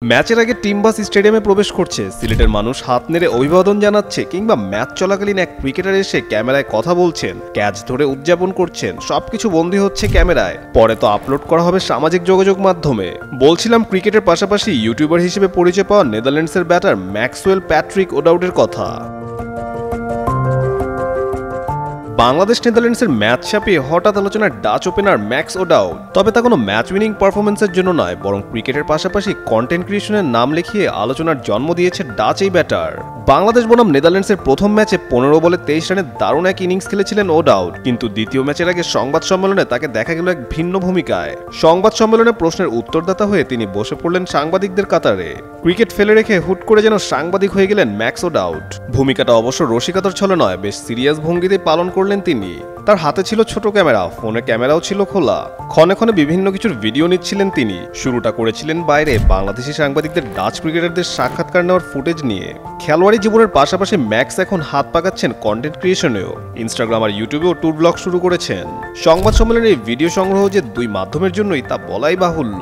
ম্যাচের আগে team bus স্টেডিয়ামে প্রবেশ করছে, সিলেটের মানুষ হাত নেড়ে অভিবাদন জানাচ্ছে, কিংবা ম্যাচ চলাকালীন এক ক্রিকেটার এসে ক্যামেরায় কথা বলছেন, ক্যাচ ধরে উদযাপন করছেন, সবকিছু বন্দী হচ্ছে ক্যামেরায়। পরে তো আপলোড করা হবে সামাজিক যোগাযোগ মাধ্যমে। বলছিলাম ক্রিকেটের পাশাপাশি ইউটিউবার হিসেবে পরিচয় পাওয়া নেদারল্যান্ডসের ব্যাটার ম্যাক্সওয়েল প্যাট্রিক ওডাউডের কথা। বাংলাদেশ নেদারল্যান্ডসের ম্যাচ ছাপিয়ে হঠাৎ আলোচনার ডাচ ওপেনার ম্যাক্স ওডাউড। তবে তা কোনো ম্যাচ উইনিং পারফরমেন্সের জন্য নয়, বরং ক্রিকেটের পাশাপাশি কন্টেন্ট ক্রিয়েশনের নাম লিখিয়ে আলোচনার জন্ম দিয়েছে ডাচ এই ব্যাটার। বাংলাদেশ বনাম নেদারল্যান্ডসের প্রথম ম্যাচে 15 বলে 23 রানের দারুণ এক ইনিংস খেলেছিলেন ওডাউড, কিন্তু দ্বিতীয় ম্যাচের আগে সংবাদ সম্মেলনে তাকে দেখা গেল এক ভিন্ন ভূমিকায়। সংবাদ সম্মেলনে প্রশ্নের উত্তরদাতা হয়ে তিনি বসে পড়লেন সাংবাদিকদের কাতারে। ক্রিকেট ফেলে রেখে হুট করে যেন সাংবাদিক হয়ে গেলেন ম্যাক্স ওডাউড। ভূমিকাটা অবশ্য রসিকতার ছলে নয়, বেশ সিরিয়াস ভঙ্গিতে পালন করলেন তিনি। তার হাতে ছিল ছোট ক্যামেরা, ফোনে ক্যামেরাও ছিল খোলা। ক্ষণে ক্ষণে বিভিন্ন কিছুর ভিডিও নিচ্ছিলেন তিনি। শুরুটা করেছিলেন বাইরে বাংলাদেশি সাংবাদিকদের ডাচ ক্রিকেটারদের সাক্ষাৎকার নেওয়ার ফুটেজ নিয়ে। খেলোয়াড়ি জীবনের পাশাপাশি ম্যাক্স এখন হাত পাকাচ্ছেন কন্টেন্ট ক্রিয়েশনেও। ইনস্টাগ্রাম আর ইউটিউবেও ট্যুর ব্লগ শুরু করেছেন। সংবাদ সম্মেলনের এই ভিডিও সংগ্রহ যে দুই মাধ্যমের জন্যই তা বলাই বাহুল্য।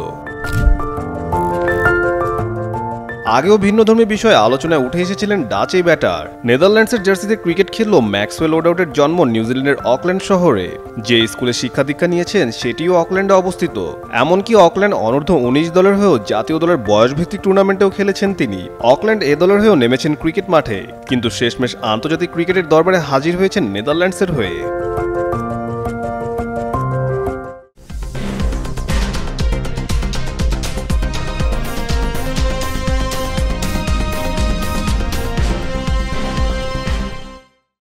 আগেও ভিন্নধর্মী বিষয়ে আলোচনায় উঠে এসেছিলেন ডাচ এই ব্যাটার। নেদারল্যান্ডসের জার্সিতে ক্রিকেট খেললেও ম্যাক্সওয়েল ওডাউডের জন্ম নিউজিল্যান্ডের অকল্যান্ড শহরে। যে স্কুলে শিক্ষা দীক্ষা নিয়েছেন সেটিও অকল্যান্ডে অবস্থিত। এমনকি অকল্যান্ড অনূর্ধ্ব 19 দলের হয়েও জাতীয় দলের বয়সভিত্তিক টুর্নামেন্টেও খেলেছেন তিনি। অকল্যান্ড এ দলের হয়েও নেমেছেন ক্রিকেট মাঠে, কিন্তু শেষমেশ আন্তর্জাতিক ক্রিকেটের দরবারে হাজির হয়েছেন নেদারল্যান্ডসের হয়ে।